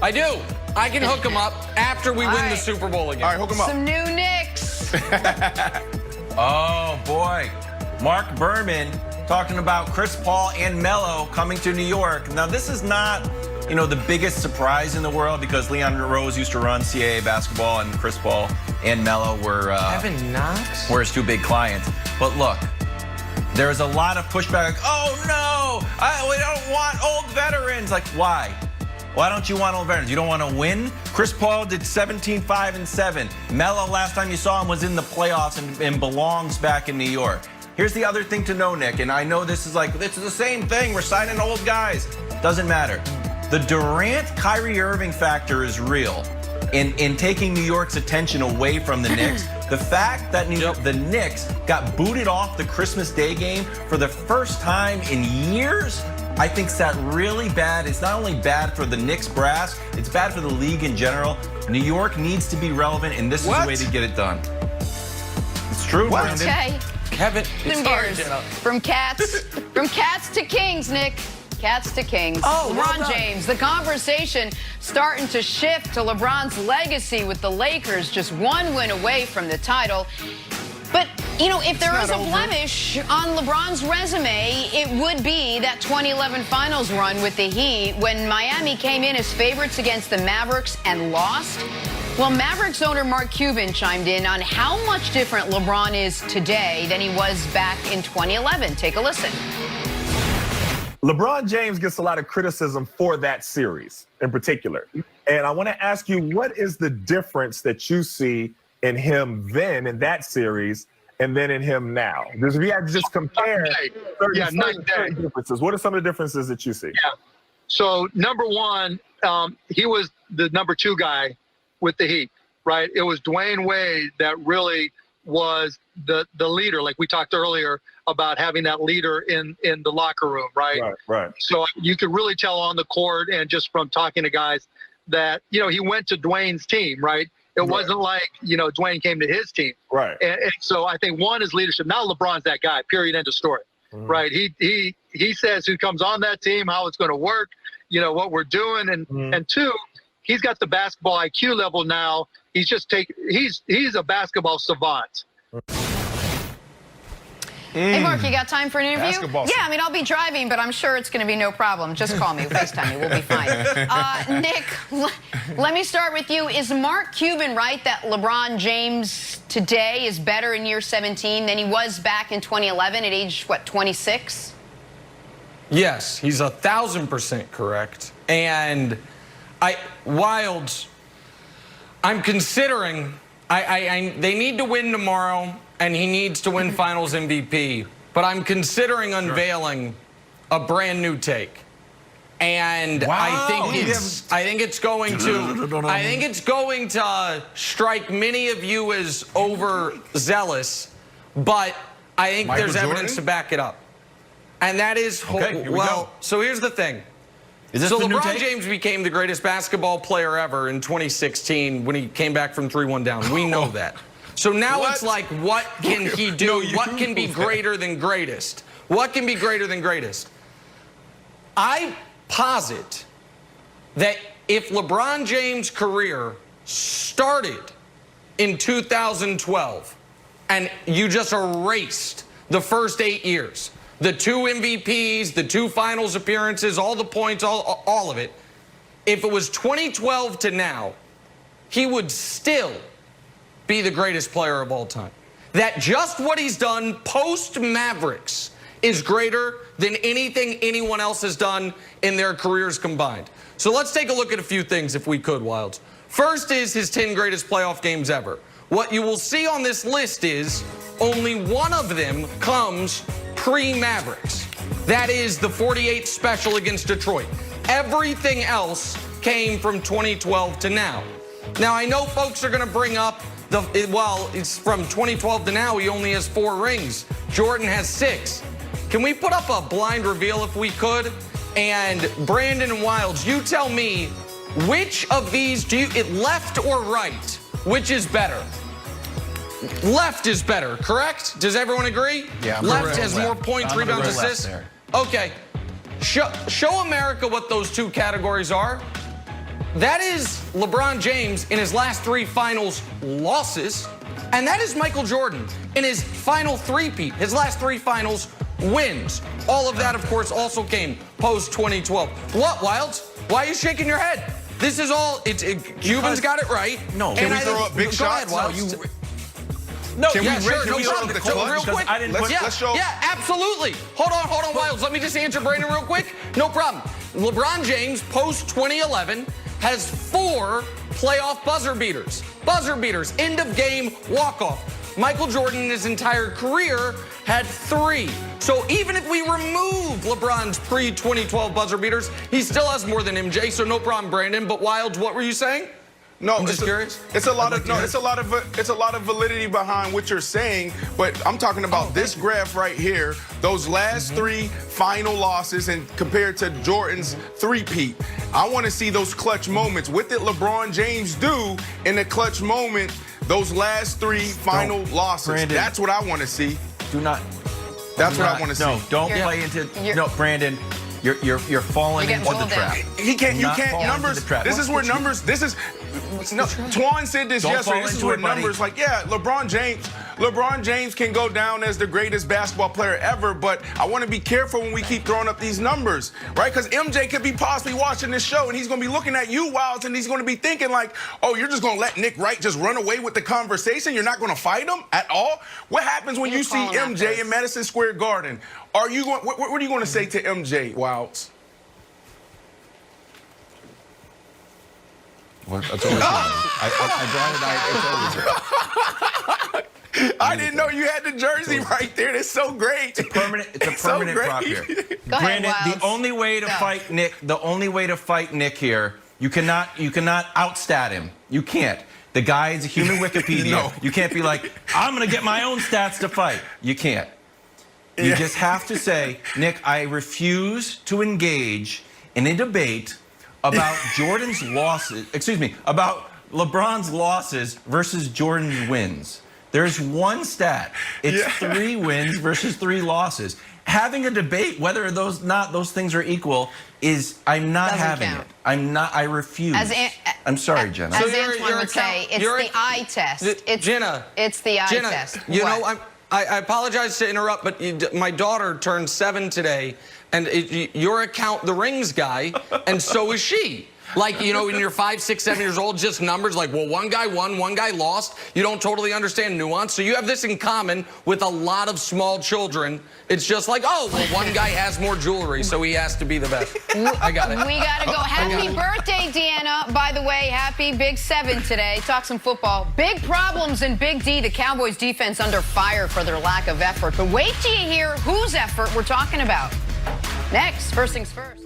I do. I can hook him up after we win the Super Bowl again. All right, hook him up. Some new Knicks. Oh, boy. Mark Berman talking about Chris Paul and Melo coming to New York. Now, this is not, you know, the biggest surprise in the world because Leon Rose used to run CAA basketball and Chris Paul and Melo were his two big clients. But look, there's a lot of pushback. Like, oh, no, we don't want old veterans. Like, why? Why don't you want old veterans? You don't want to win? Chris Paul did 17-5-7. Melo, last time you saw him, was in the playoffs and belongs back in New York. Here's the other thing to know, Nick, and I know this is like, it's the same thing. We're signing old guys. Doesn't matter. The Durant-Kyrie Irving factor is real in taking New York's attention away from the Knicks. The fact that the Knicks got booted off the Christmas Day game for the first time in years, I think is that really bad. It's not only bad for the Knicks brass, it's bad for the league in general. New York needs to be relevant, and this is the way to get it done. It's true, Brandon. Okay. Kevin, it's hard, you know. From cats to kings, Nick. Cats to kings. Oh, LeBron James, the conversation starting to shift to LeBron's legacy with the Lakers, just one win away from the title. But, you know, if there is a blemish on LeBron's resume, it would be that 2011 finals run with the Heat when Miami came in as favorites against the Mavericks and lost. Well, Mavericks owner Mark Cuban chimed in on how much different LeBron is today than he was back in 2011. Take a listen. LeBron James gets a lot of criticism for that series in particular. And I want to ask you, what is the difference that you see in him then in that series and then in him now? Because if you had to just compare certain differences, what are some of the differences that you see? Yeah. So, number one, he was the number 2 guy with the Heat, right? It was Dwayne Wade that really was the leader, like we talked earlier about having that leader in the locker room, right? Right. So you could really tell on the court and just from talking to guys that, you know, he went to Dwayne's team, right? It wasn't like, you know, Dwayne came to his team. Right. And so I think one is leadership. Now LeBron's that guy, period, end of story, right? He says who comes on that team, how it's going to work, you know, what we're doing. And two, he's got the basketball IQ level now. He's a basketball savant. Hey, Mark, you got time for an interview? Basketball. Yeah, I mean, I'll be driving, but I'm sure it's going to be no problem. Just call me, FaceTime me, we'll be fine. Nick, let me start with you. Is Mark Cuban right that LeBron James today is better in year 17 than he was back in 2011 at age, what, 26? Yes, he's 1,000% correct. And I'm considering, they need to win tomorrow, and he needs to win Finals MVP. But I'm considering unveiling a brand new take, and I think it's going to strike many of you as overzealous, but I think there's evidence to back it up, and that is So here's the thing. So LeBron James became the greatest basketball player ever in 2016 when he came back from 3-1 down. We know that. So now it's like, what can he do? What can be greater than greatest? What can be greater than greatest? I posit that if LeBron James' career started in 2012 and you just erased the first 8 years, the 2 MVPs, the 2 finals appearances, all the points, all of it, if it was 2012 to now, he would still be the greatest player of all time. That just what he's done post-Mavericks is greater than anything anyone else has done in their careers combined. So let's take a look at a few things if we could, Wilds. First is his 10 greatest playoff games ever. What you will see on this list is only one of them comes pre-Mavericks. That is the 48 special against Detroit. Everything else came from 2012 to now. Now, I know folks are going to bring up it's from 2012 to now, he only has 4 rings. Jordan has 6. Can we put up a blind reveal if we could? And Brandon and Wilds, you tell me, which of these left or right, which is better? Left is better, correct? Does everyone agree? Yeah. Left has more points, rebounds, assists. Okay. Show America what those 2 categories are. that is LeBron James in his last 3 finals losses, and that is Michael Jordan in his final three-peat, his last 3 finals wins. All of that, of course, also came post-2012. What, Wilds? Why are you shaking your head? This is all, Cuban's got it right. No. Can we throw up big shots? Go ahead, Wilds. No, can yeah, we sure, no problem. Real quick. Let's show. Yeah, absolutely. Hold on, Wilds. Let me just answer Brandon real quick. No problem. LeBron James, post-2011, has 4 playoff buzzer beaters. Buzzer beaters, end of game, walk-off. Michael Jordan in his entire career had 3. So even if we remove LeBron's pre-2012 buzzer beaters, he still has more than MJ, so no problem, Brandon. But Wilds, what were you saying? No, I'm just curious. It's a lot of validity behind what you're saying, but I'm talking about this graph right here. Those last 3 final losses, and compared to Jordan's three-peat, I want to see those clutch moments. What did LeBron James do in the clutch moment? Those last 3 final losses. Brandon, that's what I want to see. That's what I want to see. No, don't play into. No, Brandon. You're falling into the trap. You can't numbers. This is where numbers. This is. No, Twan said this yesterday. This is where numbers, like, yeah, LeBron James can go down as the greatest basketball player ever, but I want to be careful when we keep throwing up these numbers, right? Because MJ could be possibly watching this show, and he's going to be looking at you, Wilds, and he's going to be thinking like, oh, you're just going to let Nick Wright just run away with the conversation? You're not going to fight him at all? What happens when you see MJ in Madison Square Garden? Are you going? What are you going to say to MJ, Wilds? Well, that's always I brought it. It's always I didn't know you had the jersey right there. That's so great. It's a permanent prop here. Go Brandon, ahead, the only way to fight Nick, here, you cannot outstat him. You can't. The guy is a human Wikipedia. No. You can't be like, I'm going to get my own stats to fight. You can't. You just have to say, Nick, I refuse to engage in a debate about Jordan's losses, about LeBron's losses versus Jordan's wins. There's one stat. It's 3 wins versus 3 losses. Having a debate whether those things are equal is, I'm not having it. I refuse. I'm sorry, Jenna. As Antoine would say, it's the eye test. Jenna, it's the eye test. You know, I apologize to interrupt, but my daughter turned 7 today, and your account, the rings guy, and so is she. Like, you know, when you're 5, 6, 7 years old, just numbers like, well, one guy won, one guy lost. You don't totally understand nuance. So you have this in common with a lot of small children. It's just like, oh, well, one guy has more jewelry, so he has to be the best. I got it. We got to go. Happy birthday, Deanna. By the way, happy Big 7 today. Talk some football. Big problems in Big D. The Cowboys defense under fire for their lack of effort. But wait till you hear whose effort we're talking about. Next, first things first.